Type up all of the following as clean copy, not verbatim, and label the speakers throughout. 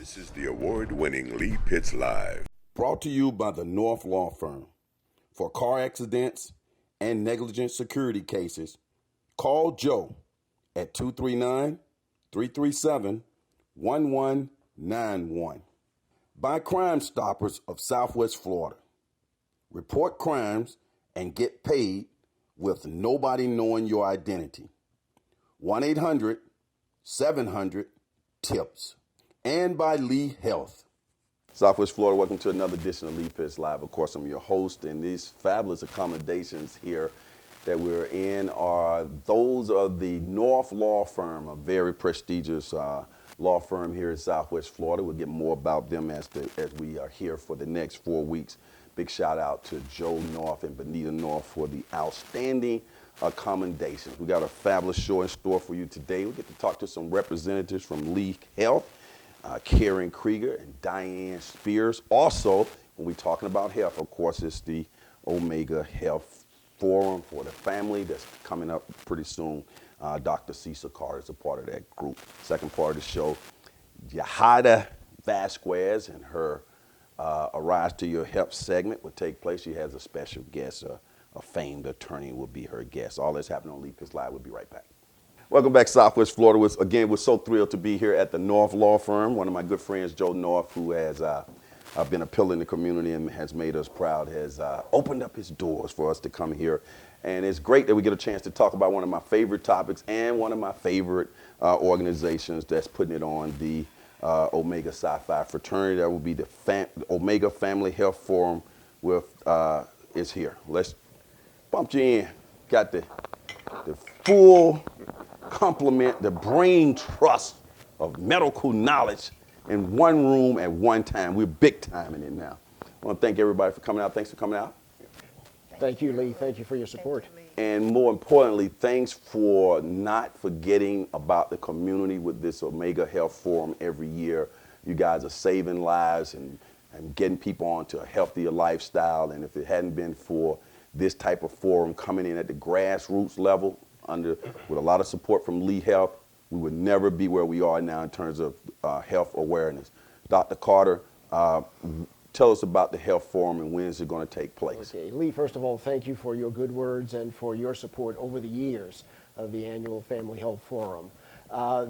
Speaker 1: This is the award-winning Lee Pitts Live.
Speaker 2: Brought to you by the North Law Firm. For car accidents and negligent security cases, call Joe at 239-337-1191. By Crime Stoppers of Southwest Florida. Report crimes and get paid with nobody knowing your identity. 1-800-700-TIPS. And by Lee Health. Southwest Florida, welcome to another edition of Lee Pitts Live. Of course, I'm your host, and these fabulous accommodations here that we're in are those of the North Law Firm, a very prestigious law firm here in Southwest Florida. We'll get more about them as we are here for the next 4 weeks. Big shout out to Joe North and Benita North for the outstanding accommodations. We got a fabulous show in store for you today. We get to talk to some representatives from Lee Health. Karen Krieger and Diane Spears. Also, when we're talking about health, of course, it's the Omega Health Forum for the family that's coming up pretty soon. Dr. Cecil Carter is a part of that group. Second part of the show, Yahida Vasquez and her Arise to Your Help segment will take place. She has a special guest, a famed attorney will be her guest. All this happening on Lee Pitts Live. We'll be right back. Welcome back, Southwest Florida. We're so thrilled to be here at the North Law Firm. One of my good friends, Joe North, who has been a pillar in the community and has made us proud, has opened up his doors for us to come here. And it's great that we get a chance to talk about one of my favorite topics and one of my favorite organizations that's putting it on, the Omega Psi-Phi fraternity. That will be the Omega Family Health Forum is here. Let's bump you in. Got the full complement, the brain trust of medical knowledge in one room at one time. We're big time in it now. I want to thank everybody for coming out. Thanks for coming out.
Speaker 3: Thank you, Lee. Thank you for your support.
Speaker 2: And more importantly, thanks for not forgetting about the community with this Omega Health Forum every year. You guys are saving lives and getting people onto a healthier lifestyle. And if it hadn't been for this type of forum coming in at the grassroots level, with a lot of support from Lee Health, we would never be where we are now in terms of health awareness. Dr. Carter, tell us about the Health Forum and when is it going to take place?
Speaker 3: Okay, Lee, first of all, thank you for your good words and for your support over the years of the annual Family Health Forum.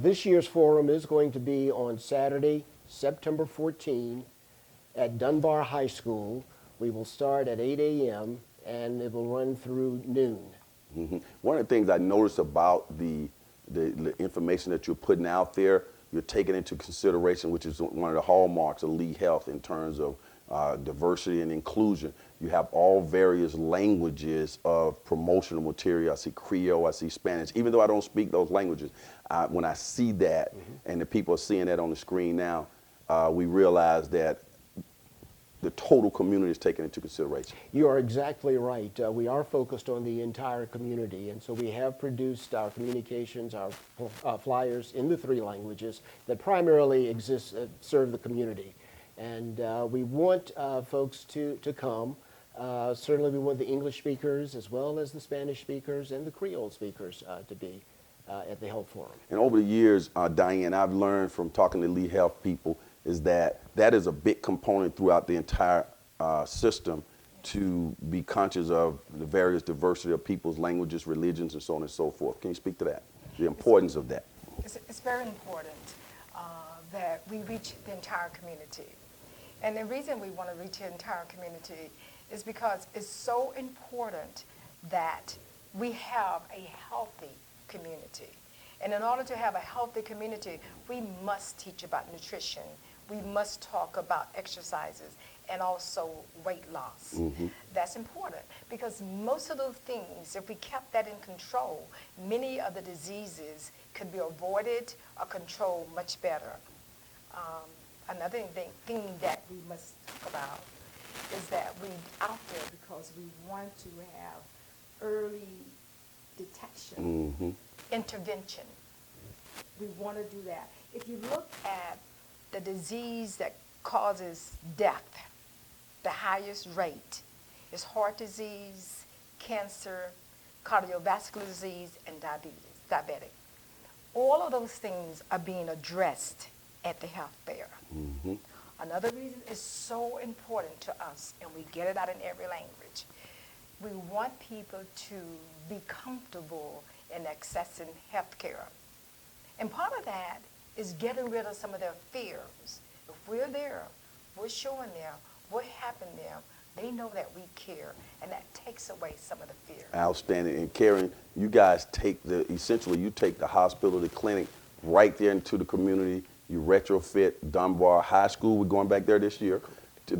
Speaker 3: This year's forum is going to be on Saturday, September 14 at Dunbar High School. We will start at 8 a.m. and it will run through noon.
Speaker 2: Mm-hmm. One of the things I noticed about the information that you're putting out there, you're taking into consideration, which is one of the hallmarks of Lee Health in terms of diversity and inclusion. You have all various languages of promotional material. I see Creole, I see Spanish. Even though I don't speak those languages, when I see that, and the people are seeing that on the screen now, we realize that the total community is taken into consideration.
Speaker 3: You are exactly right. We are focused on the entire community, and so we have produced our communications, our flyers in the 3 languages that primarily serve the community. And we want folks to come. Certainly we want the English speakers as well as the Spanish speakers and the Creole speakers to be at the Health Forum.
Speaker 2: And over the years, Diane, I've learned from talking to Lee Health people is that is a big component throughout the entire system to be conscious of the various diversity of people's languages, religions, and so on and so forth. Can you speak to that, the importance of that?
Speaker 4: It's very important that we reach the entire community. And the reason we want to reach the entire community is because it's so important that we have a healthy community. And in order to have a healthy community, we must teach about nutrition. We must talk about exercises and also weight loss. Mm-hmm. That's important because most of those things, if we kept that in control, many of the diseases could be avoided or controlled much better. Another thing that we must talk about is that we're out there because we want to have early detection, intervention. We want to do that. If you look at the disease that causes death, the highest rate is heart disease, cancer, cardiovascular disease, and diabetic. All of those things are being addressed at the health fair. Another reason it's so important to us, and we get it out in every language, we want people to be comfortable in accessing health care. And part of that is getting rid of some of their fears. If we're there, we're showing them what happened to them, they know that we care, and that takes away some of the fear.
Speaker 2: Outstanding. And Karen, you guys essentially you take the hospital, the clinic, right there into the community. You retrofit Dunbar High School. We're going back there this year.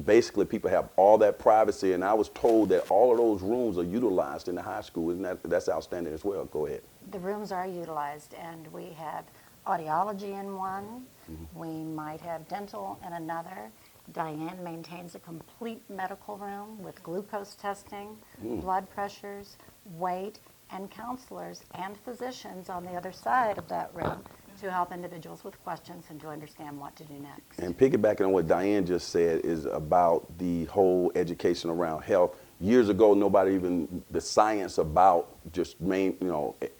Speaker 2: Basically, people have all that privacy, and I was told that all of those rooms are utilized in the high school. That's outstanding as well? Go ahead.
Speaker 5: The rooms are utilized, and we have audiology in one. We might have dental in another. Diane maintains a complete medical room with glucose testing, blood pressures, weight, and counselors and physicians on the other side of that room to help individuals with questions and to understand what to do next.
Speaker 2: And piggybacking on what Diane just said is about the whole education around health. Years ago, nobody even, the science about just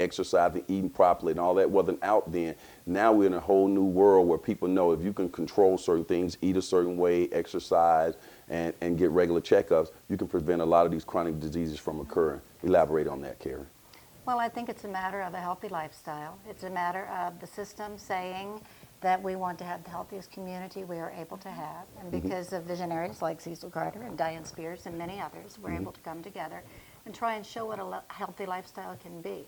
Speaker 2: exercising, eating properly and all that wasn't out then. Now we're in a whole new world where people know if you can control certain things, eat a certain way, exercise, and get regular checkups, you can prevent a lot of these chronic diseases from occurring. Elaborate on that, Karen.
Speaker 5: Well, I think it's a matter of a healthy lifestyle. It's a matter of the system saying that we want to have the healthiest community we are able to have. And because of visionaries like Cecil Carter and Diane Spears and many others, we're able to come together and try and show what a healthy lifestyle can be.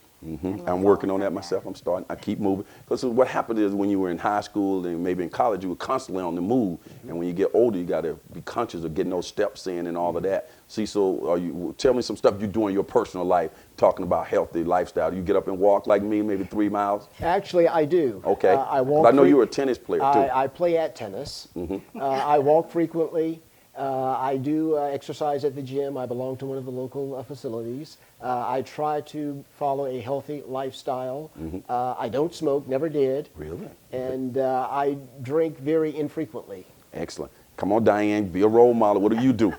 Speaker 2: I'm working on that myself. I keep moving. Because what happened is when you were in high school and maybe in college, you were constantly on the move. And when you get older, you got to be conscious of getting those steps in and all of that. Cecil, tell me some stuff you do in your personal life talking about healthy lifestyle. Do you get up and walk like me, maybe 3 miles?
Speaker 3: Actually, I do.
Speaker 2: Okay.
Speaker 3: I walk.
Speaker 2: I know you're a tennis player, too.
Speaker 3: I play at tennis. I walk frequently. I do exercise at the gym. I belong to one of the local facilities. I try to follow a healthy lifestyle. I don't smoke, never did.
Speaker 2: Really?
Speaker 3: And I drink very infrequently.
Speaker 2: Excellent. Come on, Diane, be a role model. What do you do?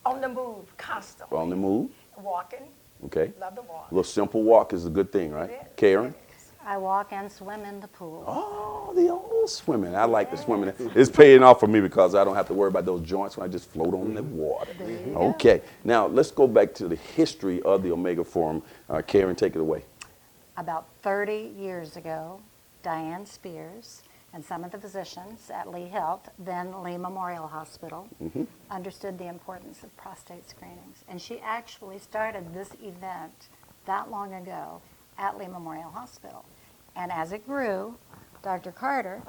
Speaker 4: On the move, constantly.
Speaker 2: On the move?
Speaker 4: Walking.
Speaker 2: Okay.
Speaker 4: Love to walk.
Speaker 2: A little simple walk is a good thing, right?
Speaker 4: It is.
Speaker 2: Karen?
Speaker 4: It is.
Speaker 5: I walk and swim in the pool.
Speaker 2: Oh, the old swimming. I like the swimming. It's paying off for me because I don't have to worry about those joints when I just float on the water. Okay. Now, let's go back to the history of the Omega Forum. Karen, take it away.
Speaker 5: About 30 years ago, Diane Spears and some of the physicians at Lee Health, then Lee Memorial Hospital, understood the importance of prostate screenings. And she actually started this event that long ago at Lee Memorial Hospital. And as it grew, Dr. Carter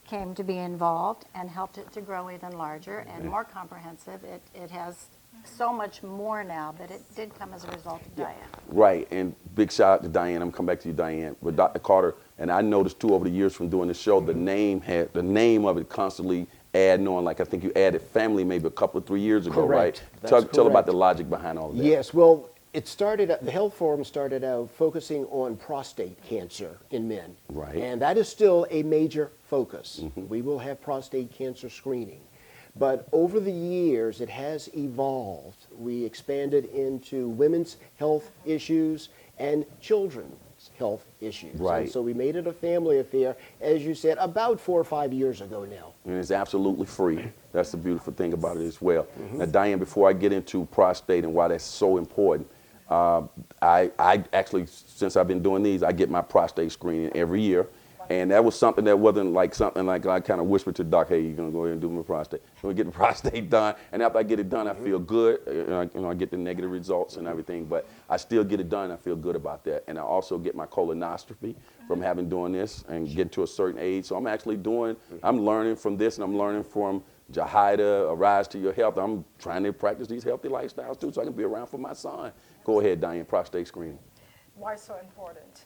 Speaker 5: came to be involved and helped it to grow even larger and more comprehensive. It has so much more now, but it did come as a result of Diane.
Speaker 2: Right, and big shout out to Diane. I'm gonna come back to you, Diane. With Dr. Carter, and I noticed too over the years from doing the show, the name of it constantly adding on. Like I think you added family maybe a couple of 3 years ago,
Speaker 3: Correct.
Speaker 2: right?
Speaker 3: That's
Speaker 2: Tell about
Speaker 3: correct.
Speaker 2: the logic behind all of that.
Speaker 3: Yes, well, the Health Forum started out focusing on prostate cancer in men.
Speaker 2: Right.
Speaker 3: And that is still a major focus. We will have prostate cancer screening. But over the years, it has evolved. We expanded into women's health issues and children's health issues.
Speaker 2: Right.
Speaker 3: And so we made it a family affair, as you said, about 4 or 5 years ago now.
Speaker 2: And it's absolutely free. That's the beautiful thing about it as well. Now, Diane, before I get into prostate and why that's so important, I actually, since I've been doing these, I get my prostate screening every year. And that was something that wasn't like something like I kind of whispered to Doc, hey, you're going to go ahead and do my prostate. So we get the prostate done. And after I get it done, I feel good. I get the negative results and everything. But I still get it done. I feel good about that. And I also get my colonoscopy from having doing this and get to a certain age. So I'm actually I'm learning from this, and I'm learning from Jahida, A Rise to Your Health. I'm trying to practice these healthy lifestyles too so I can be around for my son. Go ahead, Diane, prostate screening.
Speaker 4: Why so important?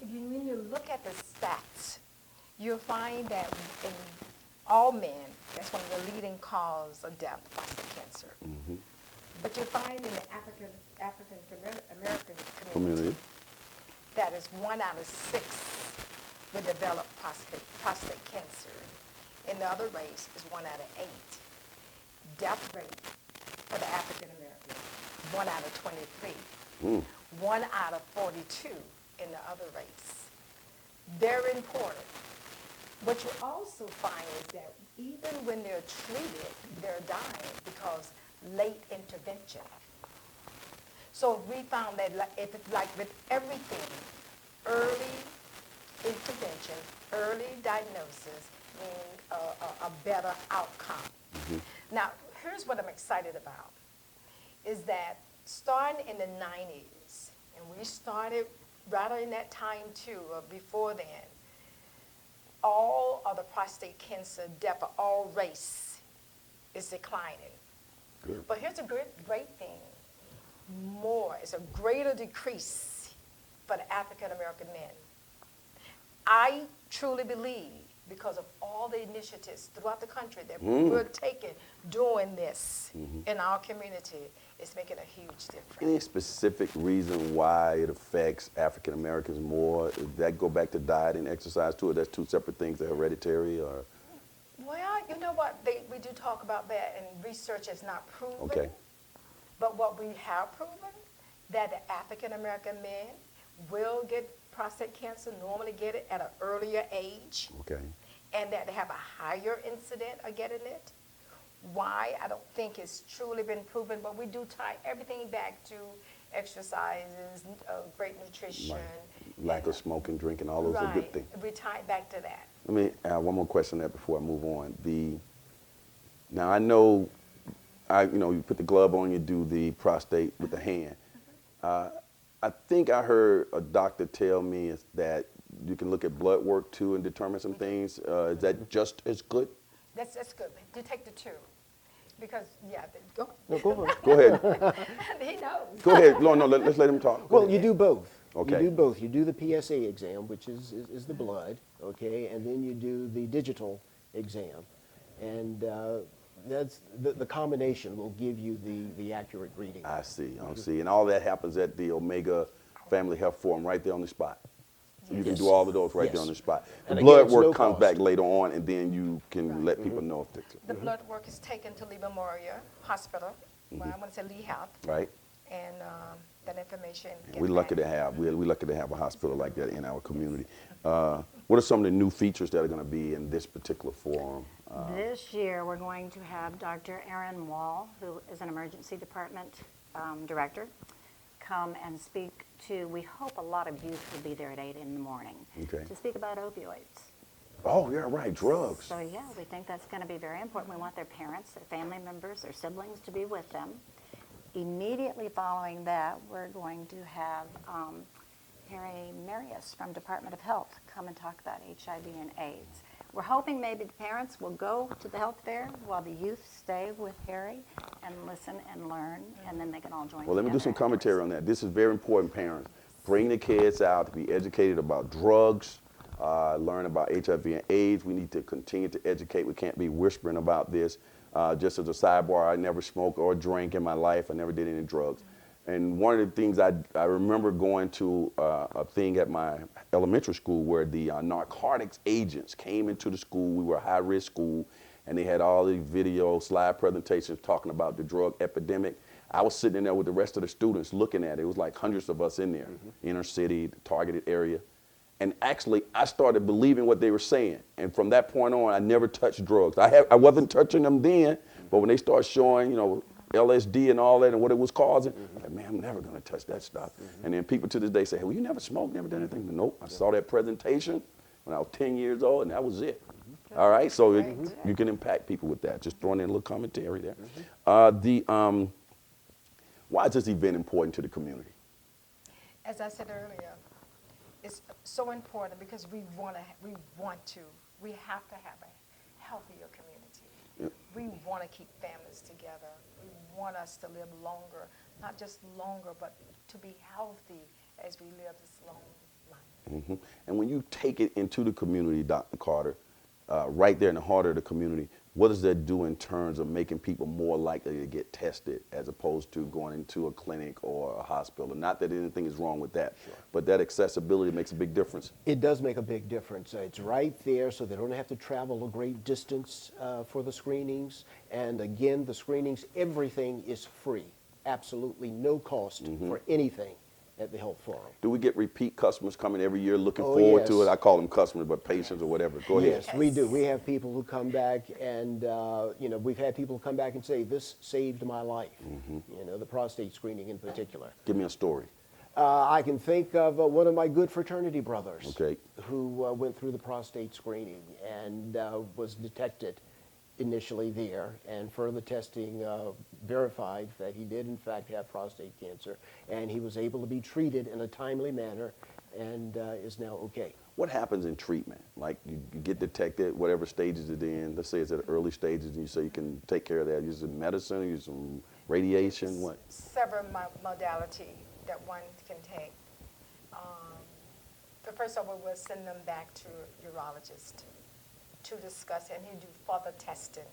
Speaker 4: When you look at the stats, you'll find that in all men, that's one of the leading causes of death, prostate cancer. But you find in the African American community that is 1 out of 6 will develop prostate cancer. In the other race is 1 out of 8. Death rate for the African American, 1 out of 23. 1 out of 42 in the other race. Very important. What you also find is that even when they're treated, they're dying because late intervention. So we found that if it's like with everything, early intervention, early diagnosis means a better outcome. Now, here's what I'm excited about, is that starting in the 90s, and we started right in that time too, or before then, all of the prostate cancer death of all race is declining.
Speaker 2: Good.
Speaker 4: But here's a great thing. It's a greater decrease for the African American men. I truly believe, because of all the initiatives throughout the country that we're taking doing this in our community, it's making a huge difference.
Speaker 2: Any specific reason why it affects African Americans more? Does that go back to diet and exercise too, or that's two separate things, they're hereditary, or?
Speaker 4: Well, you know what, we do talk about that, and research has not proven.
Speaker 2: Okay.
Speaker 4: But what we have proven, that the African American men will get prostate cancer, normally get it at an earlier age.
Speaker 2: Okay.
Speaker 4: And that they have a higher incident of getting it. Why? I don't think it's truly been proven, but we do tie everything back to exercises, great nutrition.
Speaker 2: Right. Lack of smoking, drinking, all those are good things.
Speaker 4: We tie it back to that.
Speaker 2: Let me add one more question there before I move on. Now I know, you put the glove on, you do the prostate with the hand. I think I heard a doctor tell me that you can look at blood work too and determine some things. Is that just as good?
Speaker 4: That's good. You take the two. Because, go.
Speaker 3: No, go ahead.
Speaker 2: Go ahead.
Speaker 4: He knows.
Speaker 2: Go ahead. No, let's let him talk. Go
Speaker 3: Well,
Speaker 2: ahead.
Speaker 3: you do both.
Speaker 2: Okay.
Speaker 3: You do both. You do the PSA exam, which is the blood, okay, and then you do the digital exam. And that's the combination will give you the accurate reading.
Speaker 2: I see. And all that happens at the Omega Family Health Forum right there on the spot. So you can do all of those right there on the spot. The
Speaker 3: And again,
Speaker 2: blood
Speaker 3: it's
Speaker 2: work
Speaker 3: no
Speaker 2: comes
Speaker 3: cost.
Speaker 2: back later on, and then you can let people know if it's
Speaker 4: The blood work is taken to Lee Memorial Hospital, well, I want to say Lee Health,
Speaker 2: right.
Speaker 4: and that information.
Speaker 2: We're lucky to have a hospital like that in our community. What are some of the new features that are going to be in this particular forum?
Speaker 5: This year, we're going to have Dr. Aaron Wall, who is an emergency department director, come and speak to, we hope a lot of youth will be there at 8 in the morning,
Speaker 2: Okay.
Speaker 5: to speak about opioids.
Speaker 2: Oh, yeah, right, drugs.
Speaker 5: So yeah, we think that's going to be very important. We want their parents, their family members, their siblings to be with them. Immediately following that, we're going to have Harry Marius from Department of Health come and talk about HIV and AIDS. We're hoping maybe the parents will go to the health fair while the youth stay with Harry and listen and learn, and then they can all join
Speaker 2: Well, let me do
Speaker 5: together
Speaker 2: some
Speaker 5: afterwards.
Speaker 2: commentary on that. This is very important, parents. Bring the kids out to be educated about drugs, learn about HIV and AIDS. We need to continue to educate. We can't be whispering about this. Just as a sidebar, I never smoked or drank in my life. I never did any drugs. And one of the things I remember going to a thing at my elementary school where the narcotics agents came into the school. We were a high-risk school, and they had all these video slide presentations talking about the drug epidemic. I was sitting in there with the rest of the students looking at it. It was like hundreds of us in there, inner city, the targeted area. And actually, I started believing what they were saying. And from that point on, I never touched drugs. I wasn't touching them then, but when they started showing, LSD and all that and what it was causing, like, man, I'm never going to touch that stuff. And then people to this day say, hey, well, you never smoked, never done anything. But nope, I saw that presentation when I was 10 years old, and that was it. All right, so you can impact people with that. Just throwing in a little commentary there. Why is this event important to the community?
Speaker 4: As I said earlier, it's so important because we have to have a healthier community.
Speaker 2: Yep.
Speaker 4: We want to keep families together. We want us to live longer, not just longer, but to be healthy as we live this long life.
Speaker 2: And when you take it into the community, Dr. Carter, right there in the heart of the community, what does that do in terms of making people more likely to get tested as opposed to going into a clinic or a hospital? Not that anything is wrong with that, but that accessibility makes a big difference.
Speaker 3: It does make a big difference. It's right there, so they don't have to travel a great distance for the screenings. And again, the screenings, everything is free. Absolutely no cost for anything at the Health Forum.
Speaker 2: Do we get repeat customers coming every year looking
Speaker 3: Oh,
Speaker 2: forward to
Speaker 3: yes.
Speaker 2: it? I call them customers, but patients or whatever. Go ahead.
Speaker 3: Yes, we do. We have people who come back and, you know, we've had people come back and say, this saved my life, you know, the prostate screening in particular.
Speaker 2: Give me a story.
Speaker 3: I can think of one of my good fraternity brothers
Speaker 2: Okay.
Speaker 3: who went through the prostate screening and was detected initially there, and further testing verified that he did in fact have prostate cancer, and he was able to be treated in a timely manner and is now okay.
Speaker 2: What happens in treatment? Like you get detected, whatever stages it's in, let's say it's at early stages, and you say you can take care of that using medicine, using radiation, what?
Speaker 4: Several modality that one can take. But first of all, we'll send them back to a urologist to discuss, and he'll do further testing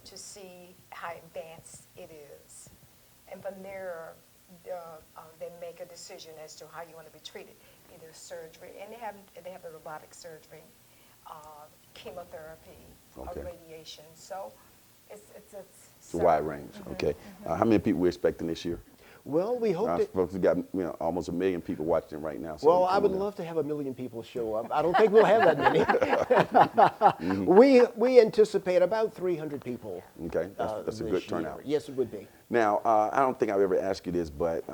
Speaker 4: to see how advanced it is. And from there, they make a decision as to how you want to be treated, either surgery, and they have the robotic surgery, chemotherapy,
Speaker 2: Okay.
Speaker 4: or radiation. So it's
Speaker 2: It's a wide range. Okay. How many people we expecting this year?
Speaker 3: Well, we hope that.
Speaker 2: Folks, we got almost 1 million people watching right now. So
Speaker 3: Well, I would love to have 1 million people show up. I don't think we'll have that many. We anticipate about 300 people.
Speaker 2: Okay, that's a
Speaker 3: this
Speaker 2: good
Speaker 3: year.
Speaker 2: turnout.
Speaker 3: Yes, it would be.
Speaker 2: Now, I don't think I've ever asked you this, but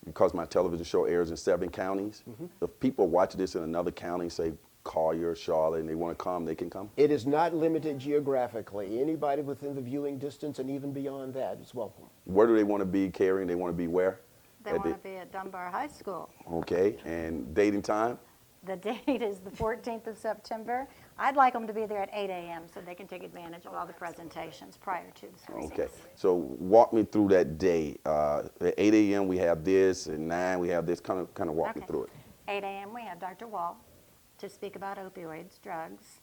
Speaker 2: because my television show airs in 7 counties, if people watch this in another county, say Collier, Charlotte, and they want to come, they can come?
Speaker 3: It is not limited geographically. Anybody within the viewing distance and even beyond that is welcome.
Speaker 2: Where do they want to be carrying? They want to be where?
Speaker 5: They want to be at Dunbar High School.
Speaker 2: Okay, and date and time?
Speaker 5: The date is the 14th of September. I'd like them to be there at 8 a.m. so they can take advantage of all the presentations prior to the screenings.
Speaker 2: Okay, so walk me through that day. At 8 a.m. we have this, at 9 we have this. Kind of walk me through it.
Speaker 5: 8 a.m. we have Dr. Wall to speak about opioids, drugs.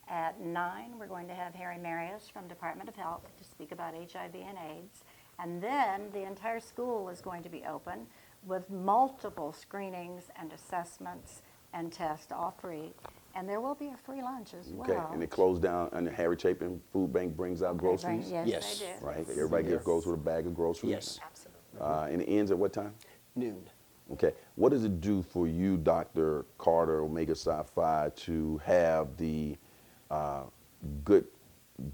Speaker 5: At 9 we're going to have Harry Marius from Department of Health to speak about HIV and AIDS. And then the entire school is going to be open with multiple screenings and assessments and tests, all free. And there will be a free lunch as well.
Speaker 2: Okay, and it closed down, and the Harry Chapin Food Bank brings out groceries?
Speaker 5: Yes,
Speaker 3: Yes.
Speaker 5: they do.
Speaker 2: Right, everybody goes with a bag of groceries?
Speaker 3: Yes.
Speaker 4: Absolutely.
Speaker 2: And it ends at what time?
Speaker 3: Noon.
Speaker 2: Okay, what does it do for you, Dr. Carter, Omega Psi Phi, to have the good,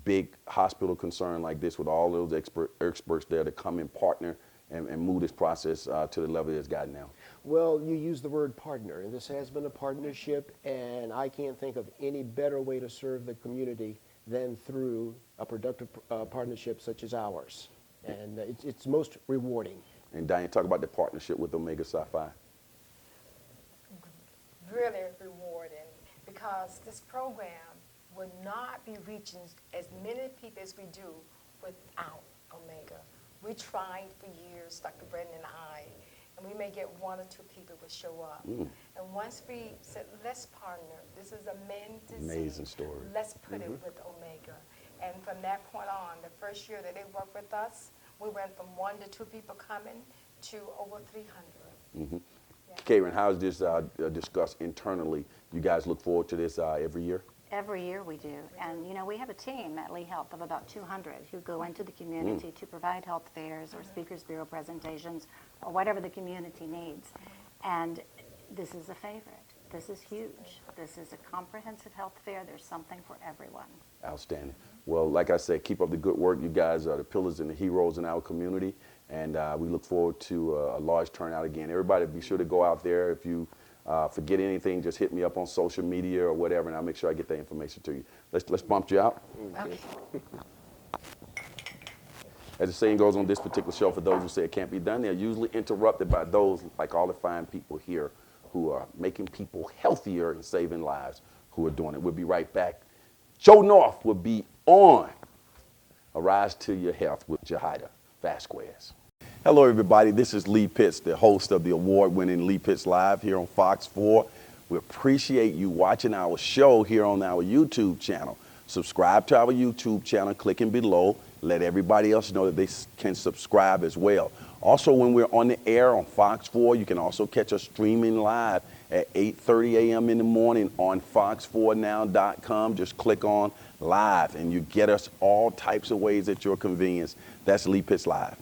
Speaker 2: big hospital concern like this with all those experts there to come and partner and move this process to the level it's gotten now?
Speaker 3: Well, you use the word partner, and this has been a partnership, and I can't think of any better way to serve the community than through a productive partnership such as ours. And it's most rewarding.
Speaker 2: And Diane, talk about the partnership with Omega Psi Phi.
Speaker 4: Really rewarding, because this program would not be reaching as many people as we do without Omega. We tried for years, Dr. Brendan and I, and we may get 1 or 2 people would show up. And once we said, let's partner, this is a men's disease.
Speaker 2: Amazing story.
Speaker 4: Let's put it with Omega. And from that point on, the first year that they worked with us, we went from 1 to 2 people coming to over 300.
Speaker 2: Karen, how is this discussed internally? You guys look forward to this every year?
Speaker 5: Every year we do. And, you know, we have a team at Lee Health of about 200 who go into the community to provide health fairs or Speakers Bureau presentations or whatever the community needs. And this is a favorite. This is huge. This is a comprehensive health fair. There's something for everyone.
Speaker 2: Outstanding. Well, like I said, keep up the good work. You guys are the pillars and the heroes in our community, and we look forward to a large turnout again. Everybody be sure to go out there. If you forget anything, just hit me up on social media or whatever, and I'll make sure I get that information to you. Let's bump you out.
Speaker 4: Okay.
Speaker 2: As the saying goes on this particular show, for those who say it can't be done, they're usually interrupted by those like all the fine people here who are making people healthier and saving lives who are doing it. We'll be right back. Joe North will be on Arise to Your Health with Jahida Vasquez. Hello, everybody. This is Lee Pitts, the host of the award-winning Lee Pitts Live here on Fox 4. We appreciate you watching our show here on our YouTube channel. Subscribe to our YouTube channel, clicking below. Let everybody else know that they can subscribe as well. Also, when we're on the air on Fox 4, you can also catch us streaming live at 8:30 a.m. in the morning on fox4now.com. Just click on live and you get us all types of ways at your convenience. That's Lee Pitts Live.